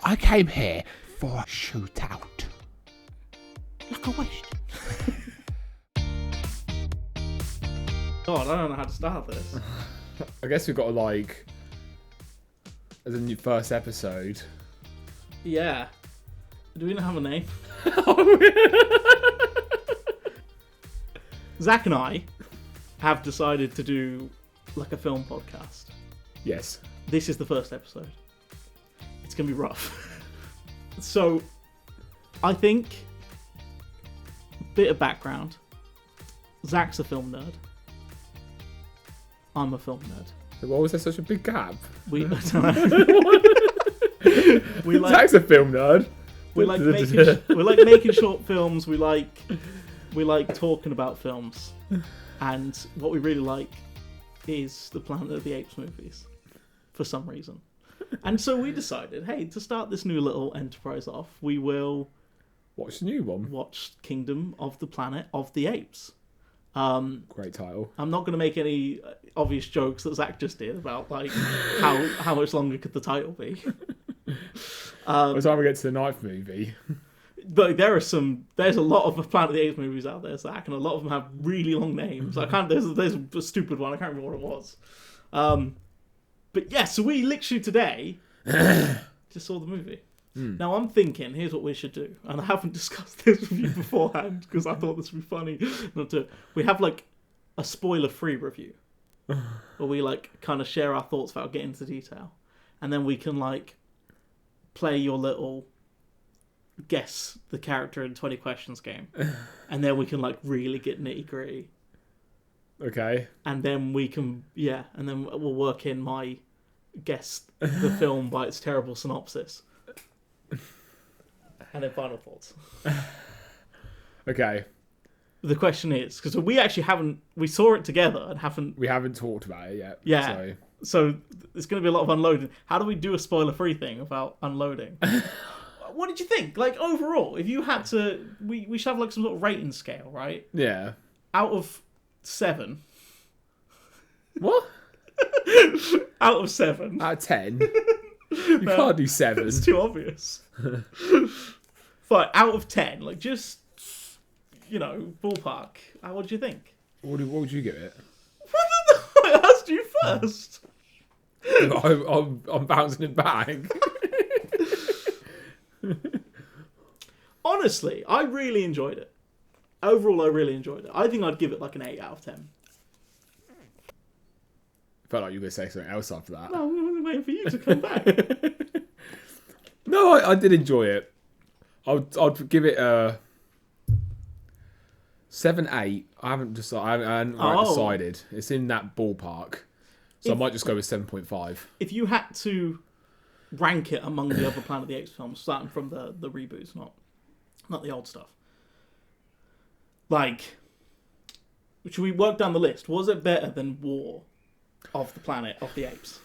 I came here for a shootout. Like I wished. God, I don't know how to start this. I guess we've got to, like, as a new first episode. Yeah. Do we not have a name? Zach and I have decided to do like a film podcast. Yes. This is the first episode. It's going to be rough. So, I think, bit of background. Zach's a film nerd. I'm a film nerd. Why was there such a big gap? We like Zach's a film nerd. we like making short films. We like talking about films, and what we really like is the Planet of the Apes movies, for some reason. And so we decided, hey, to start this new little enterprise off, we will Watch the new one. watch Kingdom of the Planet of the Apes. Great title. I'm not going to make any obvious jokes that Zach just did about like how much longer could the title be. By the time we get to the ninth movie. But there's a lot of Planet of the Apes movies out there, Zach, and a lot of them have really long names. There's a stupid one, I can't remember what it was. But yeah, so we literally today just saw the movie. Now I'm thinking, here's what we should do, and I haven't discussed this with you beforehand because I thought this would be funny. Not to. We have like a spoiler-free review, where we like kind of share our thoughts without getting into detail, and then we can like play your little guess the character in 20 questions game, and then we can like really get nitty-gritty. Okay. And then we can, and then we'll work in my guess the film by its terrible synopsis. And then final thoughts. Okay. The question is, because we saw it together and haven't... We haven't talked about it yet. Yeah. So there's going to be a lot of unloading. How do we do a spoiler-free thing without unloading? What did you think? Like, overall, if you had to... We should have like some sort of rating scale, right? Yeah. Out of 7... What? Out of 7. Out of 10? You can't do 7. It's too obvious. But out of 10, like just, ballpark. What do you think? What would you give it? I asked you first. I'm bouncing it back. Honestly, I really enjoyed it. Overall, I really enjoyed it. I think I'd give it like an 8 out of 10. Felt like you were going to say something else after that. No, I'm waiting for you to come back. No, I did enjoy it. I'd give it a 7, 8. I haven't decided. It's in that ballpark. So I might just go with 7.5. If you had to rank it among the other Planet of the Apes films, starting from the reboots, not the old stuff. Like, should we work down the list? Was it better than War of the Planet of the Apes?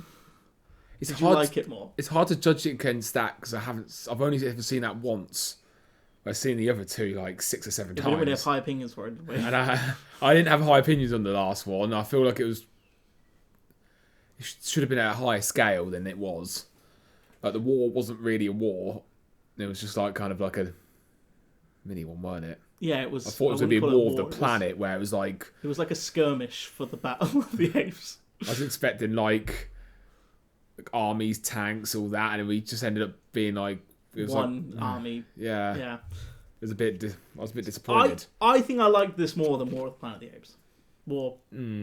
Did you like it more? It's hard to judge it against that because I've only ever seen that once. I've seen the other two like 6 or 7 times. We didn't really have high opinions for it, did we? And I didn't have high opinions on the last one. I feel like it should have been at a higher scale than it was. Like the war wasn't really a war. It was just like kind of like a mini one, weren't it? Yeah, it was. I thought it was going to be a war of the planet where it was like... It was like a skirmish for the Battle of the Apes. I was expecting like armies, tanks, all that, and we just ended up being like... It was one army. Yeah. Yeah. I was a bit disappointed. I think I liked this more than War of the Planet of the Apes. War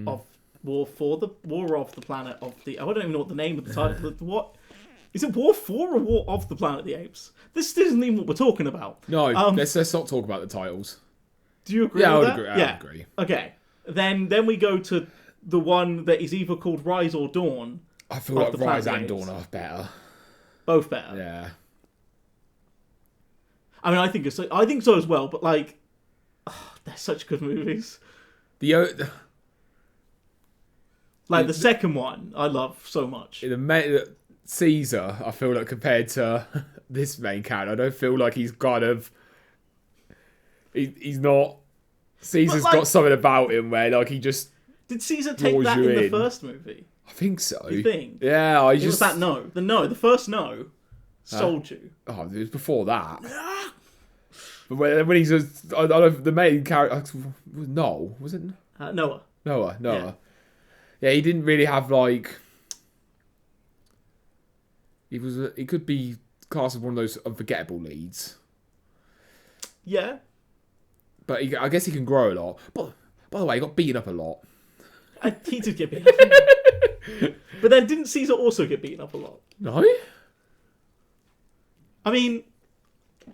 of the Planet of the... I don't even know what the name of the title... What... Is it War for or War of the Planet of the Apes? This isn't even what we're talking about. No, let's not talk about the titles. Do you agree with that? I would agree. Okay. Then we go to the one that is either called Rise or Dawn. I feel like Rise and Dawn are better. Both better. Yeah. I mean, I think so as well, but like, they're such good movies. The second one, I love so much. Caesar, I feel like compared to this main character, I don't feel like he's kind of... He's not... Caesar's got something about him where like he just... Did Caesar take that in the first movie? I think so. You think? Yeah. Was that no? The first no sold you. Oh, it was before that. But when he's just, I don't know if the main character was Noel, was it? Noah. Noah. Yeah, he didn't really have like. He could be classed as one of those unforgettable leads. Yeah. But I guess he can grow a lot. But by the way, he got beaten up a lot. He did get beaten up. But then didn't Caesar also get beaten up a lot? No. I mean,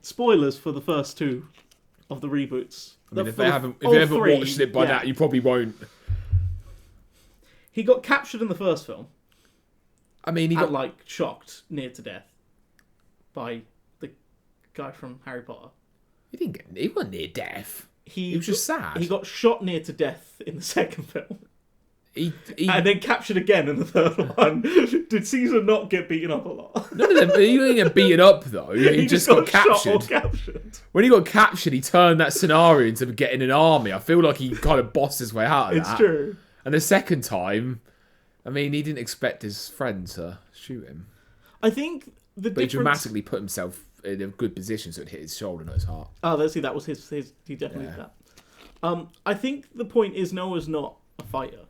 spoilers for the first two of the reboots. I mean, if you haven't watched it by now, you probably won't. He got captured in the first film. I mean, he got like shocked near to death by the guy from Harry Potter. He wasn't near death. He was just sad. He got shot near to death in the second film. He and then captured again in the third one. Did Caesar not get beaten up a lot? No, he didn't get beaten up though. He just got captured. Shot or captured. When he got captured, he turned that scenario into getting an army. I feel like he kind of bossed his way out of that. It's true. And the second time, I mean, he didn't expect his friend to shoot him. I think But he dramatically put himself in a good position so it hit his shoulder, not his heart. Oh, let's see, that was his he definitely did that. I think the point is Noah's not a fighter.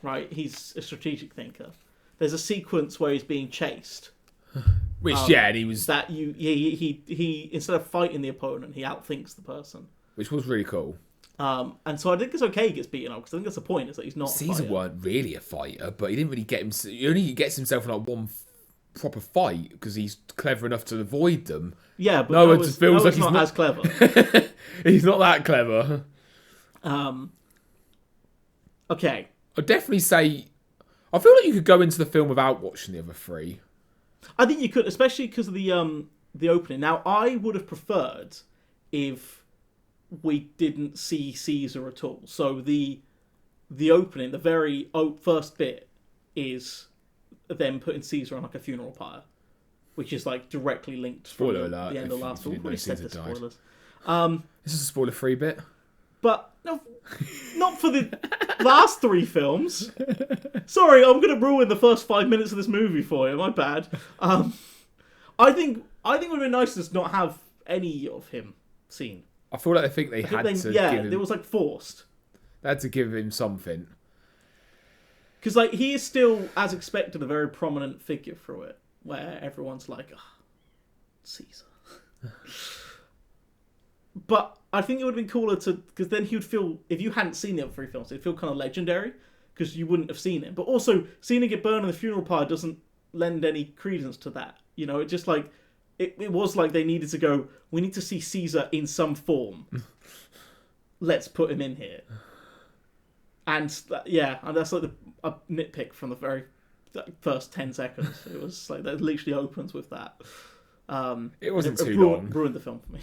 Right? He's a strategic thinker. There's a sequence where he's being chased. Which, and he was... That he instead of fighting the opponent, he outthinks the person. Which was really cool. And so I think it's okay he gets beaten up, because I think that's the point, is that he's not Caesar weren't really a fighter, but he didn't really get him... He only gets himself in like one proper fight, because he's clever enough to avoid them. Yeah, but Noah feels like he's not as clever. He's not that clever. Okay. I'd definitely say... I feel like you could go into the film without watching the other three. I think you could, especially because of the opening. Now, I would have preferred if we didn't see Caesar at all. So the opening, the very first bit, is them putting Caesar on like a funeral pyre, which is like directly linked Spoiler from alert, the end of the last film. We've already said the spoilers. This is a spoiler-free bit. But no, not for the last three films. Sorry, I'm going to ruin the first 5 minutes of this movie for you. My bad. I think it would have been nice to just not have any of him seen. I feel like they had to give him... it was like forced. They had to give him something. Because like he is still, as expected, a very prominent figure through it, where everyone's like, Caesar. But I think it would have been cooler because then he would feel, if you hadn't seen the other three films, it'd feel kind of legendary, because you wouldn't have seen it. But also, seeing him get burned in the funeral pyre doesn't lend any credence to that. You know, it just like, it was like they needed to go, we need to see Caesar in some form. Let's put him in here. And that's like a nitpick from the very first 10 seconds. It was like, that literally opens with that. It wasn't too long. Ruined the film for me.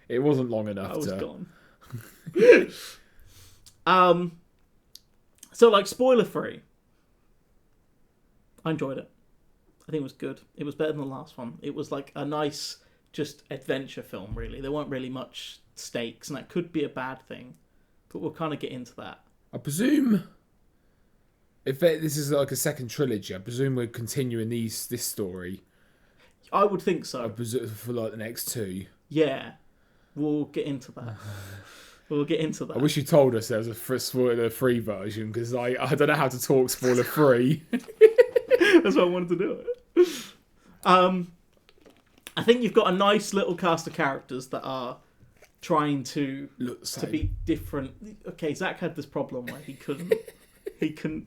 It wasn't long enough. I was gone. So like spoiler free. I enjoyed it. I think it was good. It was better than the last one. It was like a nice, just adventure film. Really, there weren't really much stakes, and that could be a bad thing. But we'll kind of get into that. I presume if this is like a second trilogy, I presume we're continuing this story. I would think so. I presume for like the next two. Yeah. We'll get into that. I wish you told us there was a spoiler-free version, because I don't know how to talk spoiler-free. That's why I wanted to do it. I think you've got a nice little cast of characters that are trying to be different. Okay, Zach had this problem where he couldn't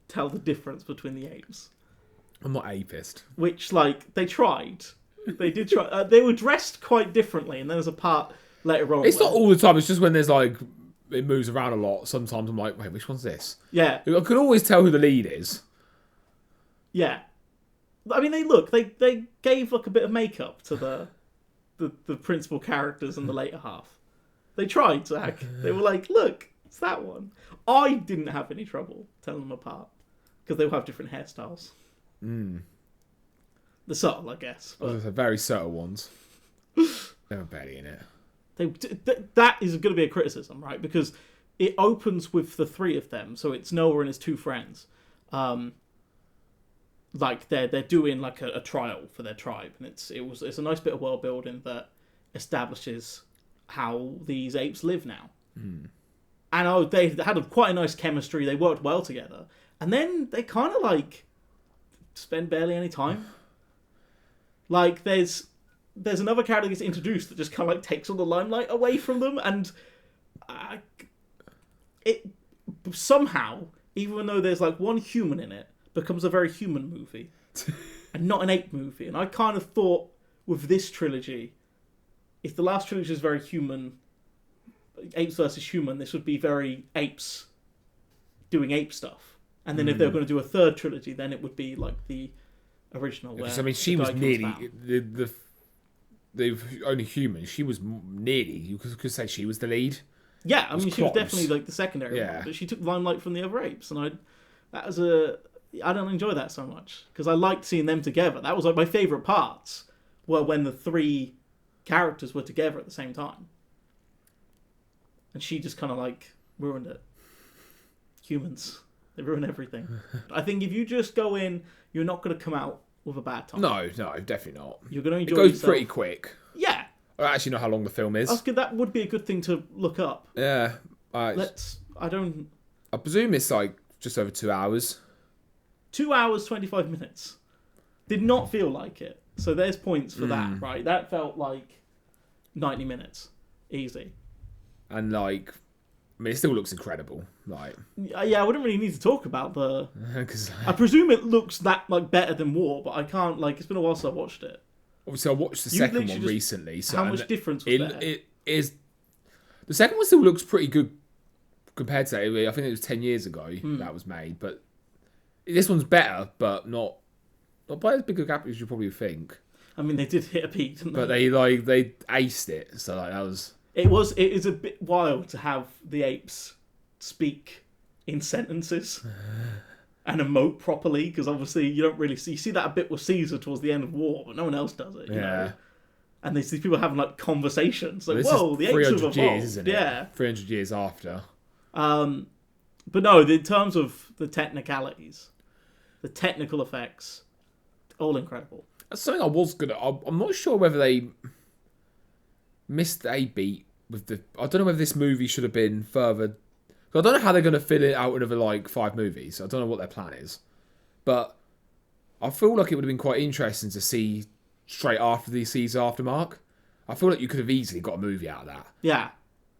tell the difference between the apes. I'm not apist. Which, like, they tried. They did try. They were dressed quite differently, and then there's a part later on. It's not all the time. It's just when there's like it moves around a lot. Sometimes I'm like, wait, which one's this? Yeah, I could always tell who the lead is. Yeah, I mean they gave like a bit of makeup to the principal characters in the later half. They tried, Zach. They were like, look, it's that one. I didn't have any trouble telling them apart because they all have different hairstyles. The subtle, I guess. But... very subtle ones. They were barely in it. That is going to be a criticism, right? Because it opens with the three of them, so it's Noah and his two friends. like they're doing like a trial for their tribe, and it's a nice bit of world building that establishes how these apes live now. And they had quite a nice chemistry. They worked well together, and then they kind of like spend barely any time. Like there's another character that gets introduced that just kind of like takes all the limelight away from them, and it somehow, even though there's like one human in it, becomes a very human movie and not an ape movie. And I kind of thought with this trilogy, if the last trilogy is very human, apes versus human, this would be very apes doing ape stuff. And then if they were going to do a third trilogy, then it would be like the original. Because I mean, she was nearly the only human. She was nearly, you could say she was the lead. Yeah, I mean, she was definitely like the secondary one, but she took the limelight from the other apes, and I don't enjoy that so much because I liked seeing them together. That was like my favourite parts were when the three characters were together at the same time, and she just kind of like ruined it. Humans, they ruin everything. I think if you just go in, you're not going to come out with a bad time. No, definitely not. You're going to enjoy. It goes yourself. pretty quick. Yeah. I don't actually know how long the film is. That's good. That would be a good thing to look up. Yeah. I presume it's like just over 2 hours. 2 hours, 25 minutes. Did not feel like it. So there's points for that, right? That felt like 90 minutes. Easy. And like, I mean, it still looks incredible. Like, yeah, I wouldn't really need to talk about the... Cause, I presume it looks that like better than War, but I can't, like, it's been a while since I watched it. Obviously, I watched the second one recently. So how much difference was there? It is... The second one still looks pretty good compared to that. I think it was 10 years ago that was made, but this one's better, but not by as big a gap as you probably think. I mean, they did hit a peak, didn't they? But they aced it, so like that was... It is a bit wild to have the apes speak in sentences and emote properly, because obviously you don't really see that a bit with Caesar towards the end of War, but no one else does it. You know? And these people having like conversations, like, whoa, the apes have evolved. Years, isn't it? Yeah, 300 years after. But no, in terms of the technicalities, the technical effects, all incredible. That's something I was gonna. I'm not sure whether they missed a beat with the. I don't know whether this movie should have been further. I don't know how they're going to fill it out another like 5 movies. I don't know what their plan is, but I feel like it would have been quite interesting to see straight after the Caesar aftermark. I feel like you could have easily got a movie out of that. Yeah.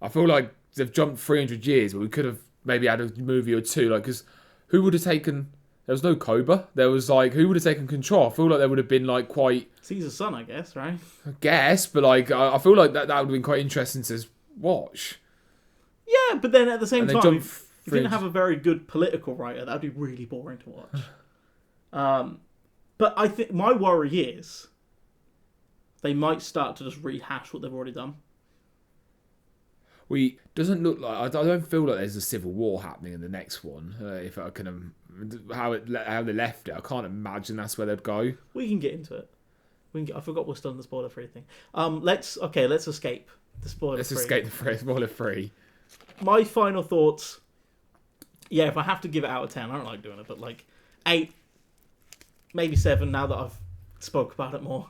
I feel like they've jumped 300 years, but we could have maybe had a movie or two. Like, because who would have taken? There was no Cobra. There was like, who would have taken control? I feel like there would have been like quite Caesar's son, I guess, right? I guess, but like I feel like that would have been quite interesting to watch. Yeah, but then at the same time, if you didn't 300 have a very good political writer, that'd be really boring to watch. But I think my worry is they might start to just rehash what they've already done. Doesn't look like I don't feel like there's a civil war happening in the next one. If I can, how they left it, I can't imagine that's where they'd go. We can get into it. I forgot we're still on the spoiler-free thing. Let's escape the spoiler-free. Let's escape the spoiler-free. My final thoughts. Yeah, if I have to give it out of 10, I don't like doing it, but like 8, maybe 7. Now that I've spoke about it more,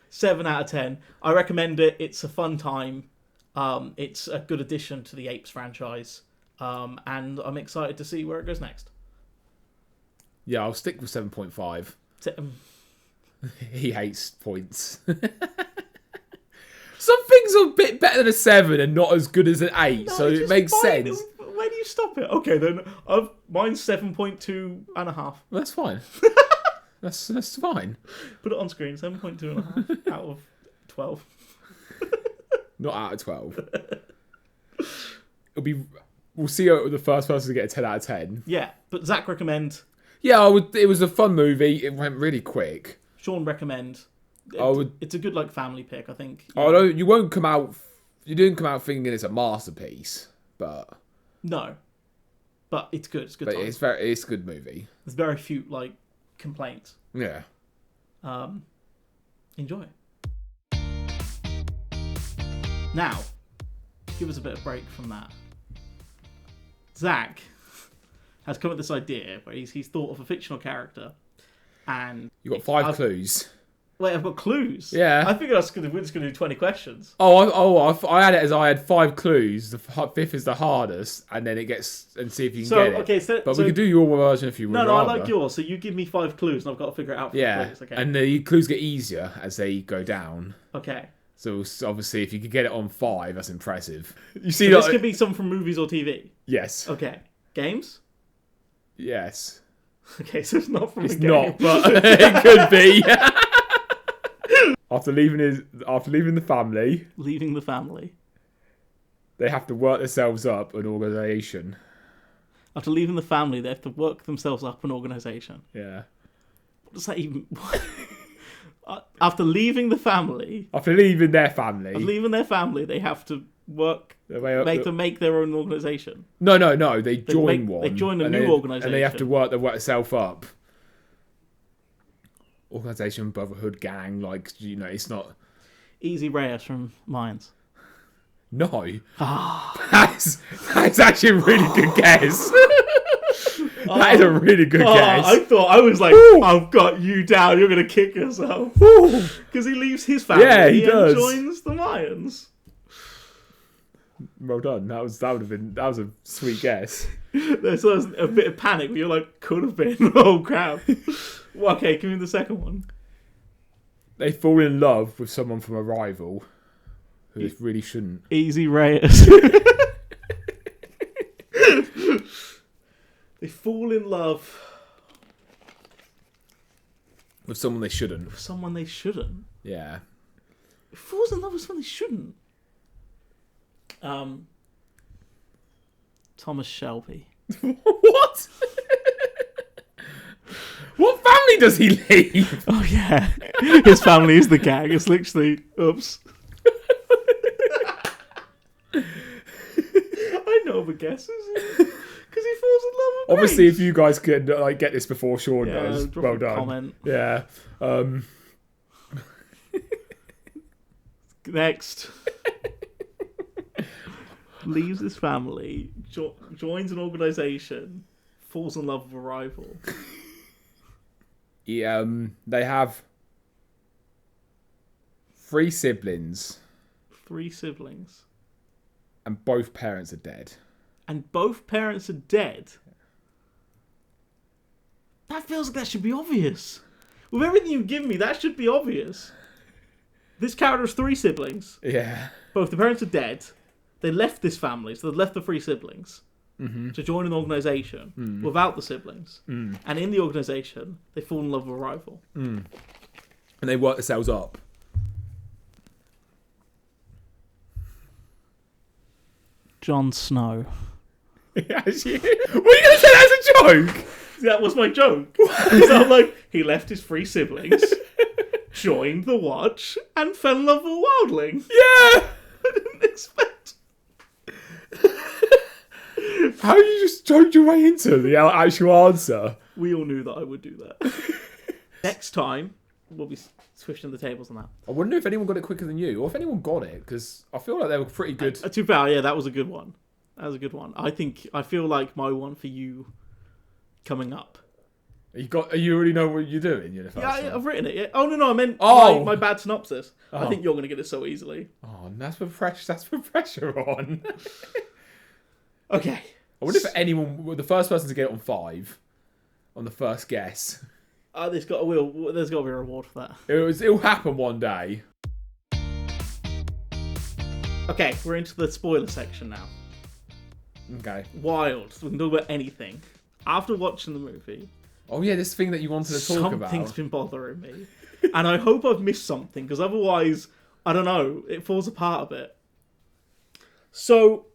7 out of 10. I recommend it. It's a fun time. It's a good addition to the Apes franchise, and I'm excited to see where it goes next. Yeah, I'll stick with 7.5. He hates points. Some things are a bit better than a 7 and not as good as an 8, no, so it makes sense. Where do you stop it? Okay, then mine's 7.2.5. That's fine. that's fine. Put it on screen. 7.2.5 out of 12. Not out of 12. We'll see the first person to get a 10 out of 10. Yeah, but Zach recommend. Yeah, it was a fun movie. It went really quick. Sean recommend. It's a good like family pick, I think. You won't come out. You didn't come out thinking it's a masterpiece, but no. But it's good. It's good. But it's a good movie. There's very few like complaints. Yeah. Enjoy. Now, give us a bit of break from that. Zach has come up with this idea where he's thought of a fictional character and You got 5 clues. wait, I've got clues. Yeah. I figured we're just gonna do 20 questions. I had it as I had 5 clues. The 5th is the hardest, and then it gets and see if you can get it. Okay, so But we could do your version if you would. No, I like yours. So you give me 5 clues, and I've got to figure it out. For the clues, okay. And the clues get easier as they go down. Okay. So obviously, if you could get it on 5, that's impressive. You see, So this could be some from movies or TV. Yes. Okay. Games. Yes. Okay, so it's not from It's a game. not, but it could be. After leaving the family, Leaving the family. they have to work themselves up an organisation. After leaving the family, they have to work themselves up an organisation. Yeah. What does that even... After leaving the family... After leaving their family. They have to work... They make their own organisation. No. They join one. They join a new organisation. And they have to work themselves up. Organisation, brotherhood, gang, it's not... Easy Reyes from Mines. No. That's actually a really good guess. That is a really good guess. I was like, I've got you down, you're going to kick yourself. Because he leaves his family he does. and joins the Mayans. Well done. That was a sweet guess. There's a bit of panic, but you're like, could have been. Oh, crap. Well, okay, give me the second one. They fall in love with someone from a rival who they really shouldn't. Easy Reyes. They fall in love With someone they shouldn't. with someone they shouldn't. Yeah. Falls in love with someone they shouldn't. Thomas Shelby. What? What family does he leave? Oh yeah, his family is the gang. It's literally, oops. I know the guesses because he falls in love with Obviously, Grace. if you guys could get this before Sean does, drop well a done. comment. Yeah. Next. Leaves his family, joins an organisation, falls in love with a rival. They have 3 siblings, 3 siblings. and both parents are dead. And both parents are dead. That feels like that should be obvious. With everything you've given me, that should be obvious. This character has 3 siblings. Yeah. Both the parents are dead. They left this family, so they left the 3 siblings to join an organisation without the siblings. And in the organisation, they fall in love with a rival. And they work themselves up. Jon Snow. Yeah, were you going to say that as a joke? That was my joke. So I'm like, he left his 3 siblings, joined the Watch, and fell in love with a wildling. Yeah! I didn't expect. How you just joked your way into the actual answer? We all knew that I would do that. Next time, we'll be switching the tables on that. I wonder if anyone got it quicker than you, or if anyone got it, because I feel like they were pretty good. Too bad, yeah, that was a good one. I feel like my one for you coming up. You already know what you're doing. You're the first Yeah, one. I've written it. Yeah. Oh no, I meant my bad synopsis. I think you're going to get it so easily. Oh, that's for pressure on. Okay. I wonder if anyone, the first person to get it on 5, on the first guess. There's got to be a reward for that. It'll happen one day. Okay, we're into the spoiler section now. Okay. Wild. So we can talk about anything. After watching the movie, Oh yeah, this thing that you wanted to talk about. something's been bothering me. And I hope I've missed something, because otherwise, I don't know, it falls apart a bit. So,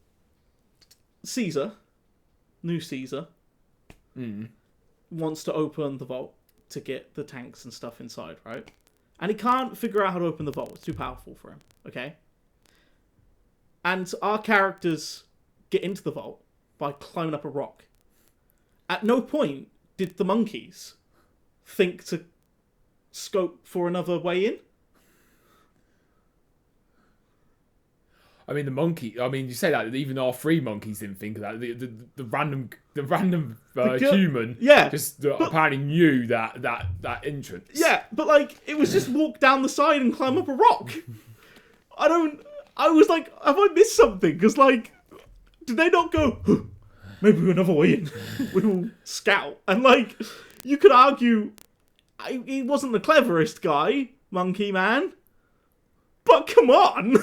new Caesar, wants to open the vault to get the tanks and stuff inside, right? And he can't figure out how to open the vault. It's too powerful for him, okay? And our characters get into the vault by climbing up a rock. At no point did the monkeys think to scope for another way in. I mean, the monkey. I mean, you say that even our three monkeys didn't think of that. The random human, just apparently knew that entrance. Yeah, but like it was just walk down the side and climb up a rock. I was like, have I missed something? Because like, did they not go? Huh, maybe we're another way in. We will scout, and like, you could argue, he wasn't the cleverest guy, Monkey Man. But come on.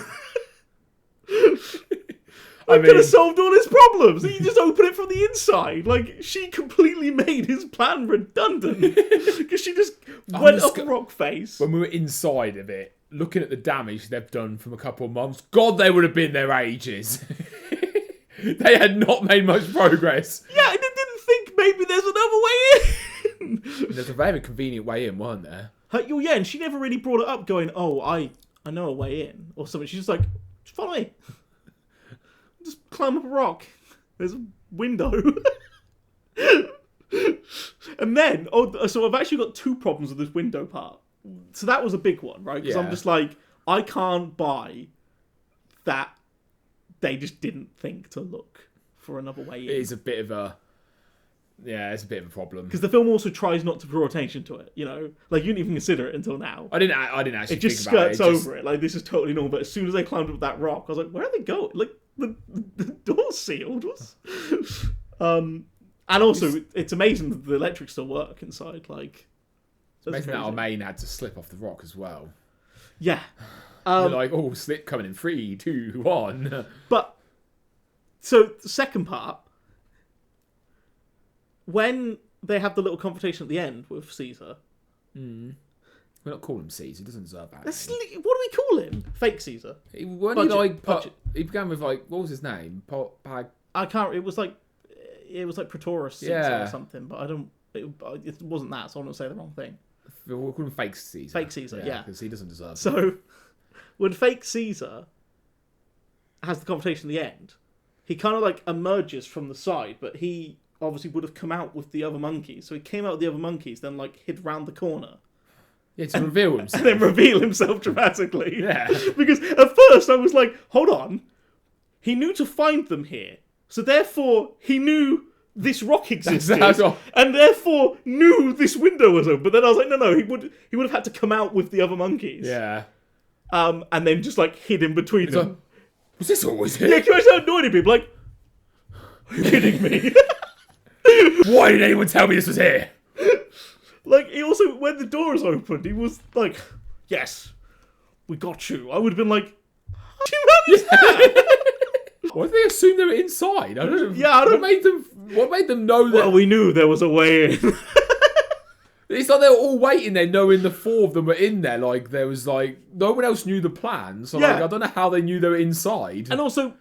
I could have solved all his problems. He just opened it from the inside. Like, she completely made his plan redundant. Because she just went up a rock face. When we were inside of it, looking at the damage they've done from a couple of months, God, they would have been there ages. They had not made much progress. Yeah, and they didn't think maybe there's another way in. There's a very convenient way in, weren't there? Yeah, and she never really brought it up going, oh, I know a way in, or something. She's just like, just follow me. Just climb up a rock. There's a window. And then, so I've actually got two problems with this window part. So that was a big one, right? Because I'm just like, I can't buy that they just didn't think to look for another way in. It is a bit of a... Yeah, it's a bit of a problem. Because the film also tries not to draw attention to it, you know? Like, you didn't even consider it until now. I didn't actually it just think about it. It just skirts over it. Like, this is totally normal. But as soon as they climbed up that rock, I was like, where are they going? Like, the door's sealed. And also, it's amazing that the electrics still work inside. Like, it's amazing that our main had to slip off the rock as well. Yeah. You're like, oh, slip coming in 3, 2, 1. But, so, the second part... When they have the little confrontation at the end with Caesar... We're not calling him Caesar. He doesn't deserve that. What do we call him? Fake Caesar. He began with, like, what was his name? I can't... It was like Pretorius Caesar or something, but I don't... It wasn't that, so I don't say the wrong thing. We'll call him Fake Caesar. Fake Caesar, yeah. Because he doesn't deserve it. So, when Fake Caesar has the confrontation at the end, he kind of, like, emerges from the side, but he... obviously would have come out with the other monkeys. So he came out with the other monkeys, then like hid round the corner. Yeah, to reveal himself. And then reveal himself dramatically. Yeah. Because at first I was like, hold on. He knew to find them here. So therefore he knew this rock existed. And therefore knew this window was open. But then I was like, no, he would have had to come out with the other monkeys. Yeah. And then just like hid in between them. Like, was this always here? Yeah, can I start annoying people? Like, are you kidding me? Why did anyone tell me this was here? Like, he also, when the doors opened, he was like, yes, we got you. I would have been like, how do you manage that? Why did they assume they were inside? I don't know. Yeah, I don't... What made them know that? Well, we knew there was a way in. It's like they were all waiting there, knowing the four of them were in there. Like, there was like, no one else knew the plan. So, like, I don't know how they knew they were inside. And also,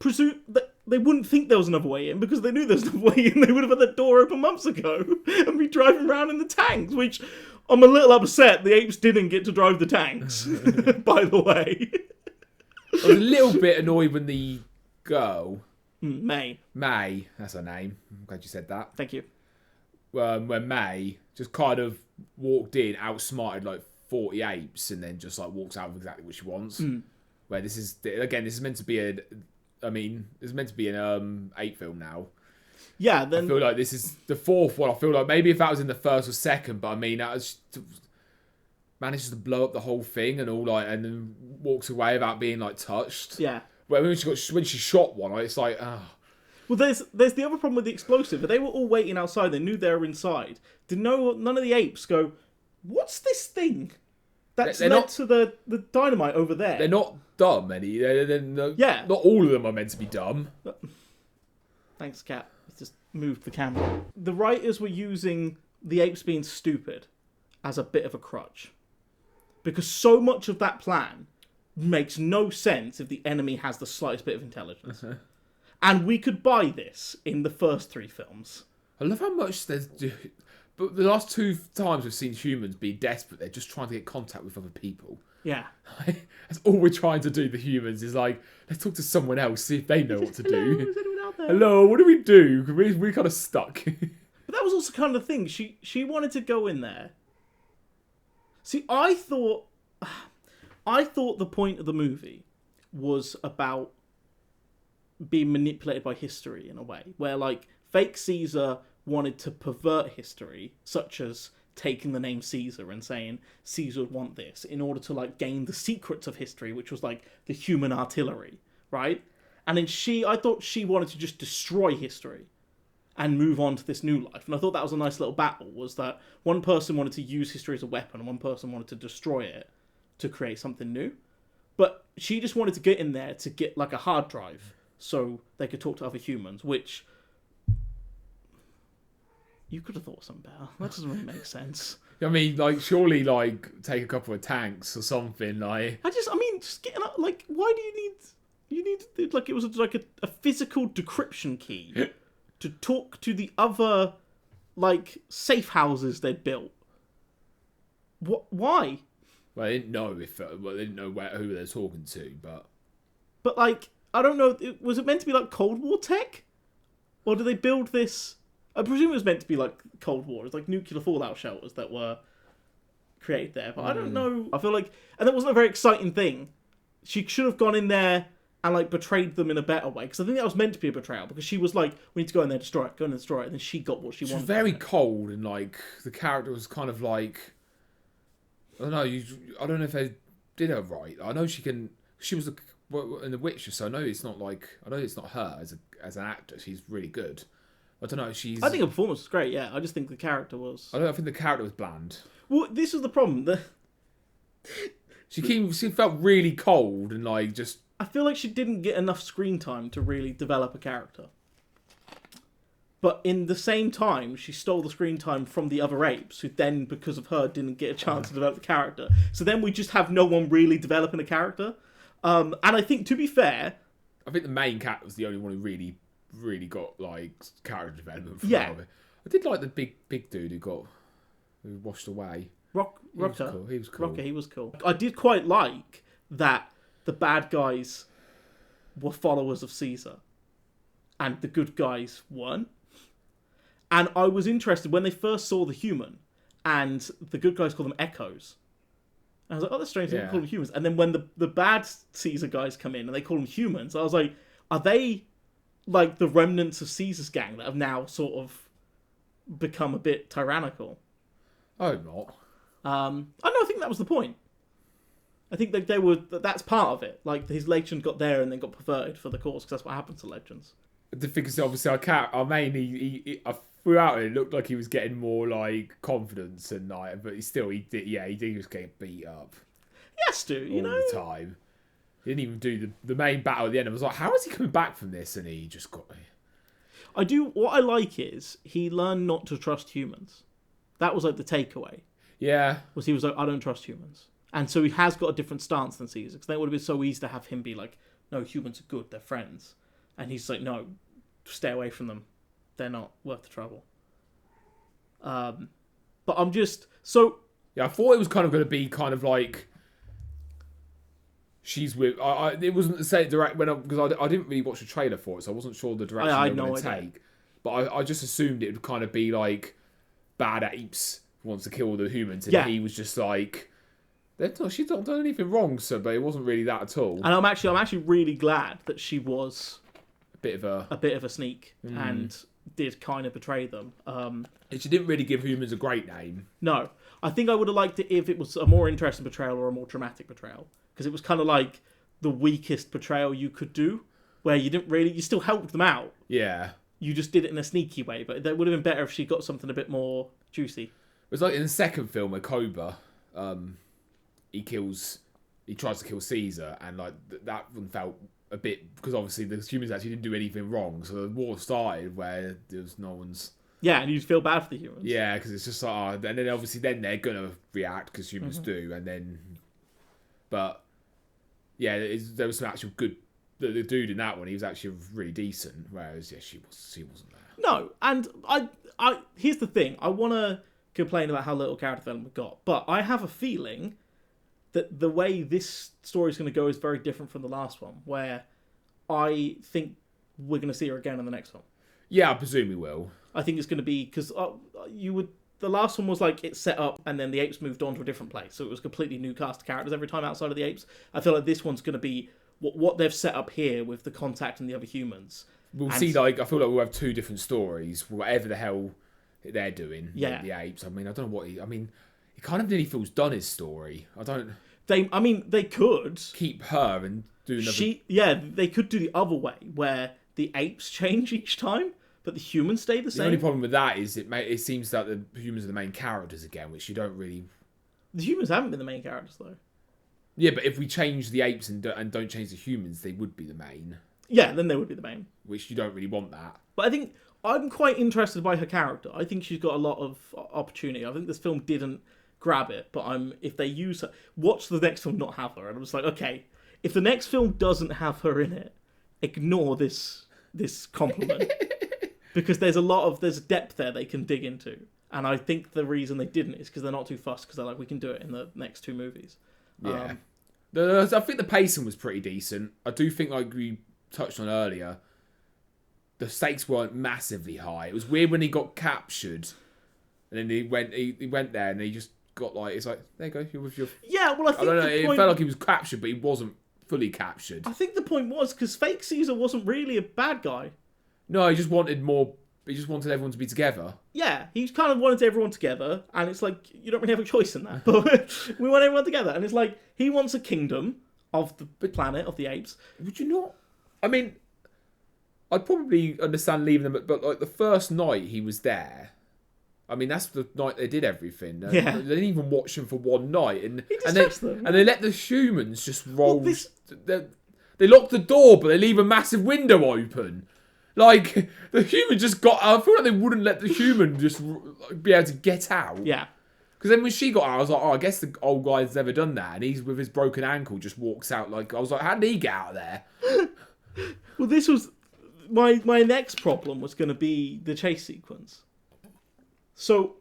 presume that they wouldn't think there was another way in because they knew there was another way in. They would have had that door open months ago and be driving around in the tanks, which I'm a little upset the apes didn't get to drive the tanks, by the way. I was a little bit annoyed when the girl... May, that's her name. I'm glad you said that. Thank you. When May just kind of walked in, outsmarted like 40 apes, and then just like walks out with exactly what she wants. Where this is meant to be it's meant to be an ape film now. Yeah, then... I feel like this is the fourth one. I feel like maybe if that was in the first or second, but I mean, that was manages to blow up the whole thing and all like, and then walks away without being like touched. Yeah. When she shot one, it's like, oh. Well, there's the other problem with the explosive. But they were all waiting outside. They knew they were inside. None of the apes go, what's this thing that's next to the dynamite over there? They're not dumb, Eddie. Not all of them are meant to be dumb. Thanks, Cat. Just moved the camera. The writers were using the apes being stupid as a bit of a crutch. Because so much of that plan makes no sense if the enemy has the slightest bit of intelligence. And we could buy this in the first 3 films. I love how much there's... But the last 2 times we've seen humans be desperate, they're just trying to get contact with other people. Yeah. That's all we're trying to do, the humans, is like, let's talk to someone else, see if they know what to do. Is anyone out there? Hello, what do we do? We're kind of stuck. But that was also kind of the thing. She wanted to go in there. See, I thought the point of the movie was about being manipulated by history in a way, where like fake Caesar wanted to pervert history, such as taking the name Caesar and saying Caesar would want this in order to like gain the secrets of history, which was like the human artillery, right? And then I thought she wanted to just destroy history and move on to this new life. And I thought that was a nice little battle, was that one person wanted to use history as a weapon and one person wanted to destroy it to create something new. But she just wanted to get in there to get like a hard drive so they could talk to other humans, which you could have thought of something better. That doesn't really make sense. I mean, like, surely, like, take a couple of tanks or something, like... just getting up, like, why do you need, like, it was like a physical decryption key to talk to the other, like, safe houses they'd built. Why? Well, they didn't know they didn't know who they were talking to, but... But, like, I don't know, was it meant to be, like, Cold War tech? Or did they build this... I presume it was meant to be, like, Cold War. It's like nuclear fallout shelters that were created there. But I don't know. I feel like... And that wasn't a very exciting thing. She should have gone in there and, like, betrayed them in a better way. Because I think that was meant to be a betrayal. Because she was like, we need to go in there, destroy it, go in there, destroy it. And then she got what she wanted. She was very cold, and, like, the character was kind of like... I don't know, I don't know if they did her right. I know she was in The Witcher, so I know it's not like... I know it's not her as an actor. She's really good. I don't know, I think her performance was great, yeah. I just think the character was... I think the character was bland. Well, this was the problem. She felt really cold and, like, just... I feel like she didn't get enough screen time to really develop a character. But in the same time, she stole the screen time from the other apes, who then, because of her, didn't get a chance to develop the character. So then we just have no one really developing a character. And I think, to be fair... I think the main cat was the only one who really got, like, character development from yeah. I did like the big dude who washed away. Rocker. He was cool. Rocker, he was cool. I did quite like that the bad guys were followers of Caesar and the good guys weren't. And I was interested when they first saw the human and the good guys call them echoes. And I was like, oh, that's strange, they call them humans. And then when the bad Caesar guys come in and they call them humans, I was like, are they... like the remnants of Caesar's gang that have now sort of become a bit tyrannical? I hope not. I think that was the point. I think that that's part of it. Like his legend got there and then got perverted for the cause, because that's what happens to legends. The thing is, obviously, I throughout it looked like he was getting more like confidence and like, but he was getting beat up. Yes, dude, all the time. He didn't even do the main battle at the end. I was like, how is he coming back from this? And he just got... What I like is he learned not to trust humans. That was like the takeaway. Yeah. He was like, I don't trust humans. And so he has got a different stance than Caesar. Because then it would have been so easy to have him be like, no, humans are good, they're friends. And he's like, no, stay away from them. They're not worth the trouble. But I'm just... So... Yeah, I thought it was kind of going to be kind of like... She's with... it wasn't the same direct... Because I didn't really watch the trailer for it, so I wasn't sure the direction they were going to take. But I just assumed it would kind of be like... Bad Apes wants to kill the humans, and he was just like... She's not done anything wrong, so but it wasn't really that at all. And I'm actually really glad that she was... A bit of a sneak, and did kind of betray them. She didn't really give humans a great name. No. I think I would have liked it if it was a more interesting portrayal or a more dramatic portrayal. Because it was kind of like the weakest portrayal you could do, where you still helped them out. Yeah. You just did it in a sneaky way, but it would have been better if she got something a bit more juicy. It was like in the second film, where Cobra, he tries to kill Caesar, and like that one felt a bit, because obviously the humans actually didn't do anything wrong, so the war started where there was no one's... Yeah, and you'd feel bad for the humans. Yeah, because it's just like, and then obviously then they're gonna react, because humans do, and then... But, yeah, there was some actual good... The dude in that one, he was actually really decent, whereas, yeah, she wasn't there. No, and I here's the thing. I want to complain about how little character development we got, but I have a feeling that the way this story is going to go is very different from the last one, where I think we're going to see her again in the next one. Yeah, I presume we will. I think it's going to be, because the last one was like it's set up and then the apes moved on to a different place, so it was completely new cast of characters every time outside of the apes. I feel like this one's going to be what they've set up here with the contact and the other humans. We'll see. Like, I feel like we'll have two different stories. Whatever the hell they're doing. Yeah. The apes. I mean, I don't know what. He kind of nearly feels done his story. I don't. They could keep her and do another. They could do the other way where the apes change each time, but the humans stay the same. The only problem with that is it seems that the humans are the main characters again, which you don't really. The humans haven't been the main characters though. Yeah, but if we change the apes and don't change the humans, they would be the main. Yeah, then they would be the main. Which you don't really want that. But I think I'm quite interested by her character. I think she's got a lot of opportunity. I think this film didn't grab it, but if they use her, watch the next film not have her, and I'm just like, okay, if the next film doesn't have her in it, ignore this compliment because there's a depth there they can dig into, and I think the reason they didn't is because they're not too fussed because they're like, we can do it in the next two movies. Yeah, I think the pacing was pretty decent. I do think, like we touched on earlier, the stakes weren't massively high. It was weird when he got captured, and then he went there and he just got like, it's like, there you go, you're with your. Yeah, well, I think I don't know. It felt like he was captured, but he wasn't fully captured. I think the point was because fake Caesar wasn't really a bad guy. No, he just wanted more. He just wanted everyone to be together. Yeah, he kind of wanted everyone together, and it's like, you don't really have a choice in that, but we want everyone together, and it's like, he wants a kingdom of the planet of the apes. Would you not? I mean, I'd probably understand leaving them, but like the first night he was there. I mean, that's the night they did everything. Yeah. They didn't even watch him for one night. He just them. And they let the humans just roll. Well, they lock the door, but they leave a massive window open. Like, the human just got out. I feel like they wouldn't let the human just be able to get out. Yeah. Because then when she got out, I was like, oh, I guess the old guy's never done that. And he's with his broken ankle, just walks out. Like, I was like, how did he get out of there? Well, this was... My next problem was going to be the chase sequence. So,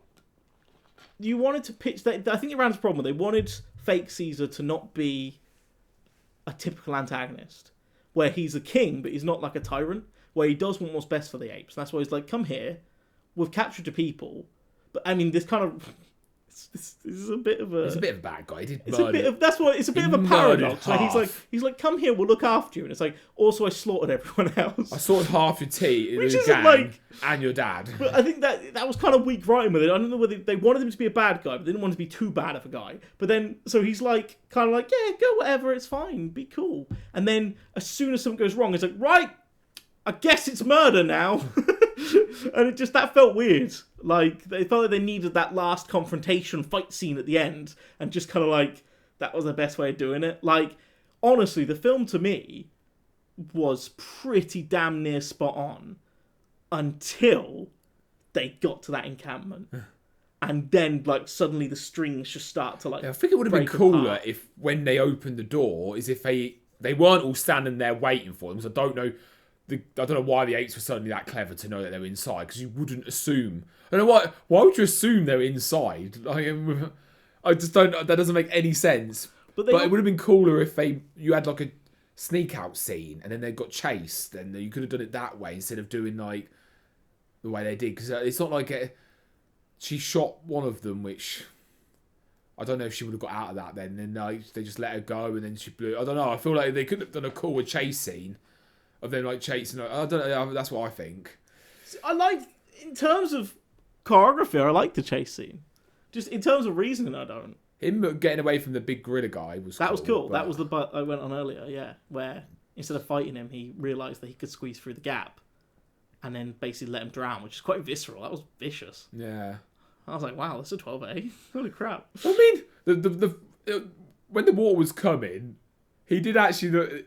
you wanted to pitch... I think it ran into a problem. They wanted fake Caesar to not be a typical antagonist, where he's a king, but he's not like a tyrant, where he does want what's best for the apes. And that's why he's like, come here, we've captured your people. But, I mean, this kind of... This is a bit of a... He's a bit of a bad guy. He did It's murder. a bit of... That's why it's a bit of a paradox. Where he's like, come here, we'll look after you. And it's like, also I slaughtered everyone else. I saw half your tea Which in isn't gang like... and your dad. But I think that was kind of weak writing with it. I don't know whether they wanted him to be a bad guy, but they didn't want him to be too bad of a guy. But then, so he's like, kind of like, yeah, go whatever, it's fine, be cool. And then, as soon as something goes wrong, it's like, right, I guess it's murder now. And it just, that felt weird. Like, they felt like they needed that last confrontation fight scene at the end, and just kind of like, that was the best way of doing it. Like, honestly, the film to me was pretty damn near spot on until they got to that encampment. And then, like, suddenly the strings just start to, like, I think it would have been break cooler apart. if, when they opened the door, is if they weren't all standing there waiting for them. So I don't know why the apes were suddenly that clever to know that they were inside, because you wouldn't assume. I don't know why would you assume they were inside? Like, I just don't. That doesn't make any sense. But it would have been cooler if you had like a sneak out scene and then they got chased, and you could have done it that way instead of doing like the way they did. Because it's not like she shot one of them, which I don't know if she would have got out of that then. And then they just let her go, and then she blew. I don't know. I feel like they could have done a cooler chase scene of them like chasing her. I don't know. That's what I think. I like, in terms of choreography, I like the chase scene. Just in terms of reasoning, I don't. Him getting away from the big gorilla guy was That was cool. but... That was the bit I went on earlier, yeah. Where instead of fighting him, he realised that he could squeeze through the gap and then basically let him drown, which is quite visceral. That was vicious. Yeah. I was like, wow, that's a 12A. Holy crap. I mean, the when the water was coming, he did actually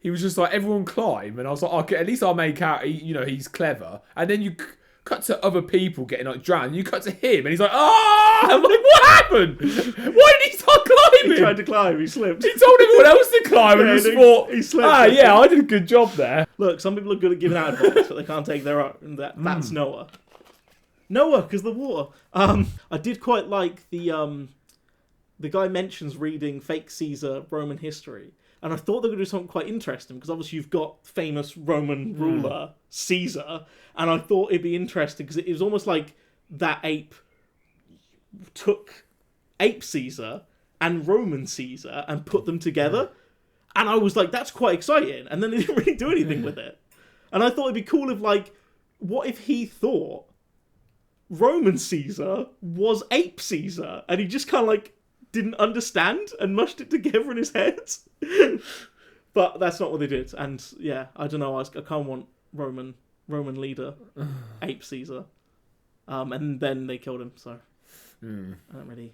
he was just like, everyone climb, and I was like, okay, at least I'll make out he's clever. And then you cut to other people getting like drowned, and you cut to him, and he's like, ah! I'm like, what happened? Why did he start climbing? He tried to climb, he slipped. He told everyone else to climb, and just thought, he slipped. I did a good job there. Look, some people are good at giving out advice, but they can't take their own. That's Noah. Noah, because the water. I did quite like the guy mentions reading fake Caesar Roman history. And I thought they were going to do something quite interesting, because obviously you've got famous Roman ruler, Caesar, and I thought it'd be interesting, because it was almost like that ape took Ape Caesar and Roman Caesar and put them together. And I was like, that's quite exciting. And then they didn't really do anything with it. And I thought it'd be cool if, like, what if he thought Roman Caesar was Ape Caesar? And he just kind of, like, didn't understand and mushed it together in his head. But that's not what they did. And, yeah, I don't know. I kind of want Roman leader, Ape Caesar. And then they killed him, so I don't really...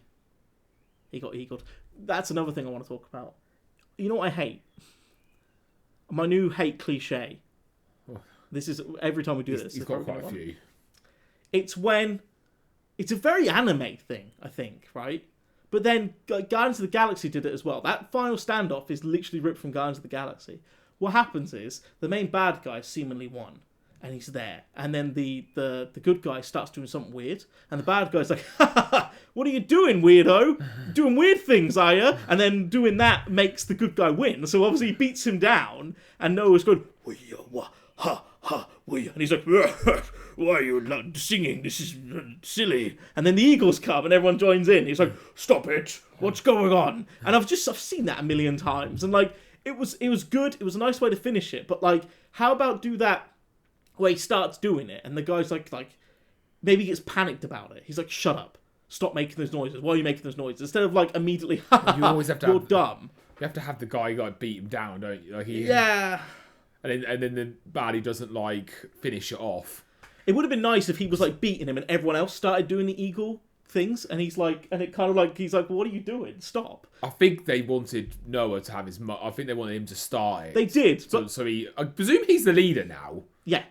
He got eagled. That's another thing I want to talk about. You know what I hate? My new hate cliche. This is every time we do this. He's got quite a few. It's when... It's a very anime thing, I think, right? But then Guardians of the Galaxy did it as well. That final standoff is literally ripped from Guardians of the Galaxy. What happens is, the main bad guy seemingly won. And he's there. And then the good guy starts doing something weird. And the bad guy's like, ha ha ha, what are you doing, weirdo? Doing weird things, are you? And then doing that makes the good guy win. So obviously he beats him down. And Noah's going, ha ha, and he's like, why are you not singing? This is silly. And then the Eagles come and everyone joins in. He's like, stop it. What's going on? And I've seen that a million times. And like, it was good. It was a nice way to finish it. But like, how about do that where he starts doing it and the guy's like maybe he gets panicked about it. He's like, shut up. Stop making those noises. Why are you making those noises? Instead of like immediately, you always have to you're dumb. You have to have the guy like beat him down, don't you? Like yeah. And then the baddie doesn't like finish it off. It would have been nice if he was like beating him and everyone else started doing the eagle things and he's like, and it kind of like, he's like, well, what are you doing? Stop. I think they wanted Noah to have I think they wanted him to start it. They did. So I presume he's the leader now. Yeah.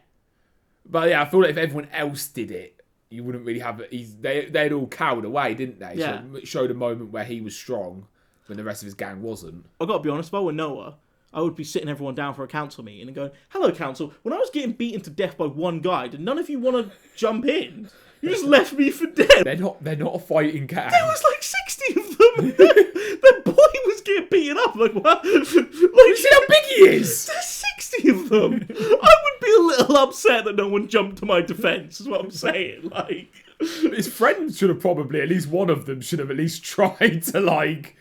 But yeah, I feel like if everyone else did it, you wouldn't really have it. They'd all cowered away, didn't they? Yeah. So it showed a moment where he was strong when the rest of his gang wasn't. I've got to be honest, if I were Noah, I would be sitting everyone down for a council meeting and going, hello, council, when I was getting beaten to death by one guy, did none of you want to jump in? You just left me for dead. They're not a fighting gang. There was like 60 of them. The boy was getting beaten up. Like, what? Like, you see how big he is? There's 60 of them. I would be a little upset that no one jumped to my defence, is what I'm saying. Like, his friends should have probably, at least one of them should have at least tried to like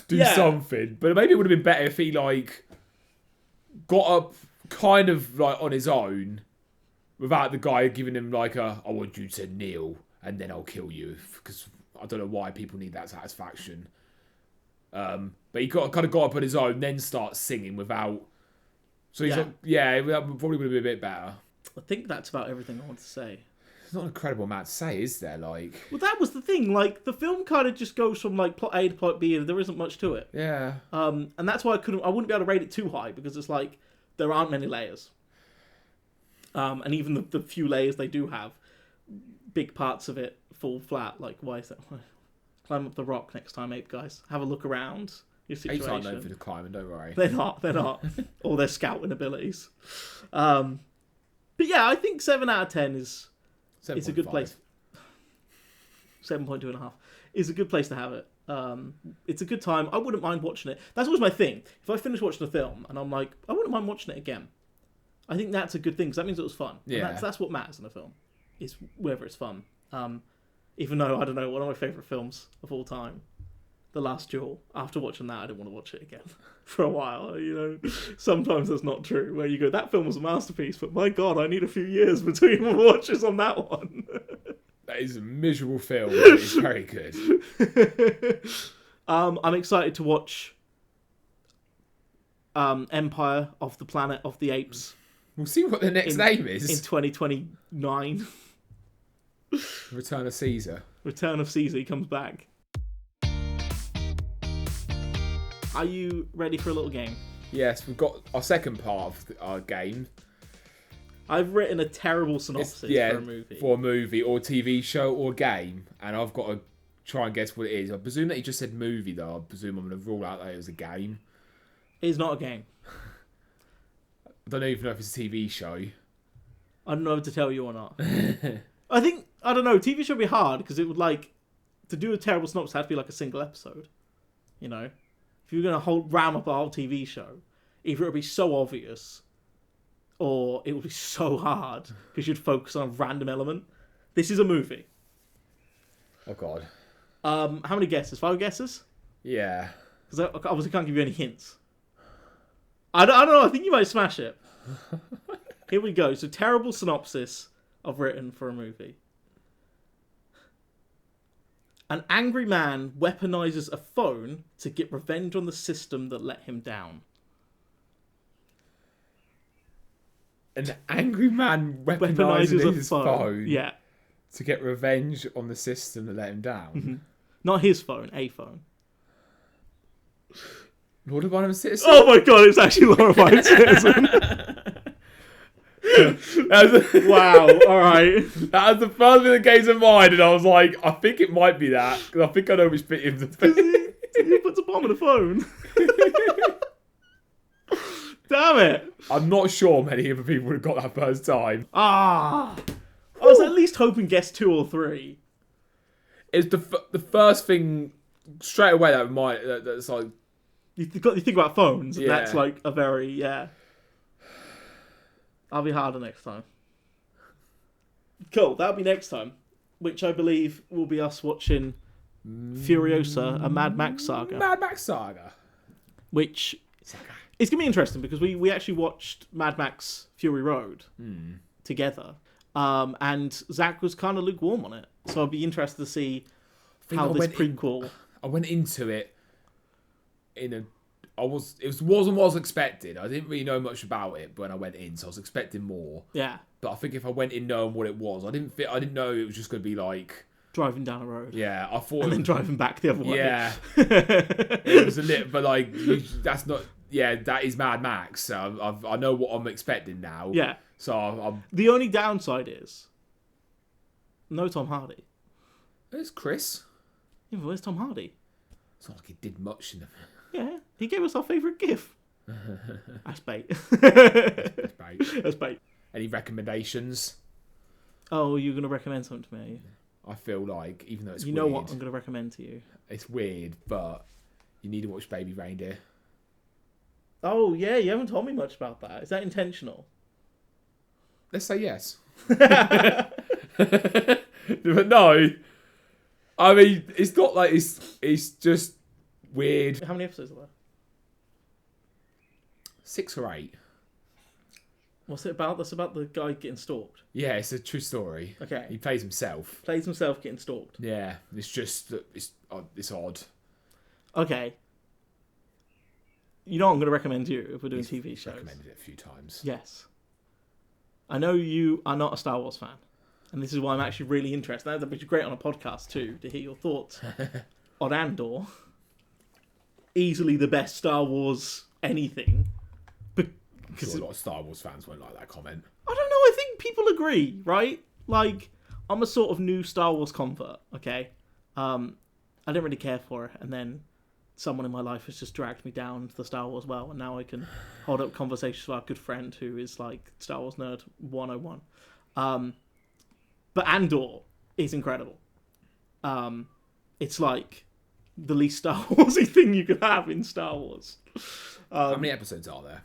do something. But maybe it would have been better if he like got up kind of like on his own without the guy giving him like I want you to kneel and then I'll kill you, because I don't know why people need that satisfaction. But he got up on his own, then starts singing without. So he's that probably would have been a bit better. I think that's about everything I want to say. It's not an incredible amount to say, is there? Like, well, that was the thing. Like, the film kind of just goes from like plot A to plot B, and there isn't much to it. Yeah. And that's why I wouldn't be able to rate it too high, because it's like there aren't many layers. And even the few layers they do have, big parts of it fall flat. Like, why is that? Climb up the rock next time, ape guys. Have a look around your situation. Apes aren't known for the climbing, don't worry. They're not. Or their scouting abilities. But yeah, I think 7 out of 10 is... It's a good place. 7.2.5 is a good place to have it. It's a good time. I wouldn't mind watching it. That's always my thing. If I finish watching a film and I'm like, I wouldn't mind watching it again. I think that's a good thing, because that means it was fun. Yeah. And that's what matters in a film, is whether it's fun. Even though, I don't know, one of my favourite films of all time, The Last Duel, after watching that, I didn't want to watch it again for a while. You know, sometimes that's not true, where you go, that film was a masterpiece, but my God, I need a few years between watches on that one. That is a miserable film, but it's very good. I'm excited to watch Empire of the Planet of the Apes. We'll see what the next name is. In 2029. Return of Caesar. Return of Caesar, he comes back. Are you ready for a little game? Yes, we've got our second part of our game. I've written a terrible synopsis for a movie. For a movie or TV show or game, and I've got to try and guess what it is. I presume that you just said movie, though. I presume I'm going to rule out that it was a game. It's not a game. I don't even know if it's a TV show. I don't know if to tell you or not. I don't know, TV show would be hard, because it would to do a terrible synopsis, it had to be like a single episode. You know? If you're going to ram up a whole TV show, either it would be so obvious, or it would be so hard, because you'd focus on a random element. This is a movie. Oh, God. How many guesses? 5 guesses? Yeah. Because I obviously can't give you any hints. I don't know. I think you might smash it. Here we go. So, terrible synopsis I've written for a movie. An angry man weaponizes a phone to get revenge on the system that let him down. An angry man weaponizes his phone Yeah. to get revenge on the system that let him down. Mm-hmm. Not his phone, a phone. Lord of Bottom Citizen? Oh my god, it's actually Laura Bottom Citizen. Wow, alright. That was the first thing that came to mind, and I was like, I think it might be that, because I think I know which bit of the He puts a bomb in a phone. Damn it. I'm not sure many other people would have got that first time. I was at least hoping guess 2 or 3. It's the first thing straight away that's like... You think about phones, and Yeah. that's like a very, yeah. I'll be harder next time. Cool, that'll be next time. Which I believe will be us watching Furiosa, a Mad Max saga. Mad Max Saga. Which it's going to be interesting because we actually watched Mad Max Fury Road together. And Zach was kind of lukewarm on it. So I'd be interested to see how this prequel... I went into it it was expected. I didn't really know much about it when I went in, so I was expecting more. Yeah. But I think if I went in knowing what it was, I didn't know it was just going to be like driving down a road. Yeah, I thought. And then driving back the other way. Yeah. It was a little, but like that's not. Yeah, that is Mad Max. So I know what I'm expecting now. Yeah. So I'm. The only downside is no Tom Hardy. There's Chris. Yeah, where's Tom Hardy? It's not like he did much in the. Yeah, he gave us our favourite GIF. That's bait. That's bait. That's bait. Any recommendations? Oh, you're going to recommend something to me, are you? I feel like, even though it's You know what I'm going to recommend to you? It's weird, but you need to watch Baby Reindeer. Oh, yeah, you haven't told me much about that. Is that intentional? Let's say yes. But no. I mean, it's not like it's just weird. How many episodes are there? 6 or 8. What's it about? That's about the guy getting stalked. Yeah, it's a true story. Okay. He plays himself. Plays himself getting stalked. Yeah, it's just it's odd. Okay. You know what I'm going to recommend to you if we're doing He's TV shows? recommended it a few times. Yes. I know you are not a Star Wars fan. And this is why I'm actually really interested. That'd be great on a podcast too, to hear your thoughts on Andor. Easily the best Star Wars anything. I'm sure a lot of Star Wars fans won't like that comment. I don't know, I think people agree, right? Like, I'm a sort of new Star Wars convert, okay? I didn't really care for it, and then someone in my life has just dragged me down to the Star Wars well, and now I can hold up conversations with our good friend who is like Star Wars nerd 101. But Andor is incredible. It's like the least Star Warsy thing you could have in Star Wars. How many episodes are there?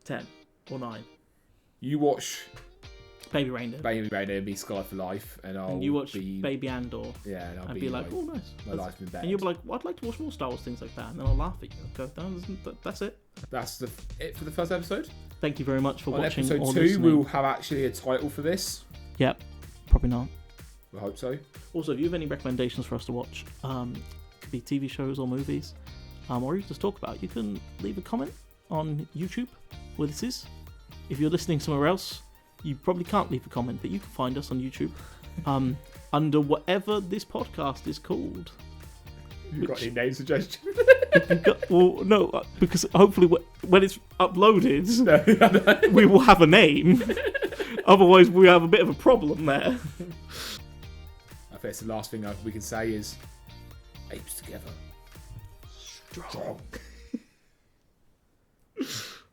10 or 9. You watch Baby Reindeer. Baby Reindeer and be Sky for Life, and you watch Baby Andor. Yeah, and I'll be like, oh, nice. My life's been better. And you'll be like, well, I'd like to watch more Star Wars things like that. And then I'll laugh at you. I'll go, no, that's it. That's it for the first episode. Thank you very much for watching. On episode 2, listening. we'll have actually a title for this. Yep, probably not. I hope so. Also, if you have any recommendations for us to watch, could be TV shows or movies, or even just talk about, you can leave a comment on YouTube where this is. If you're listening somewhere else, you probably can't leave a comment, but you can find us on YouTube under whatever this podcast is called. You got any name suggestions? Well, no, because hopefully when it's uploaded, we will have a name. Otherwise, we have a bit of a problem there. I think it's the last thing we can say is apes together. Strong.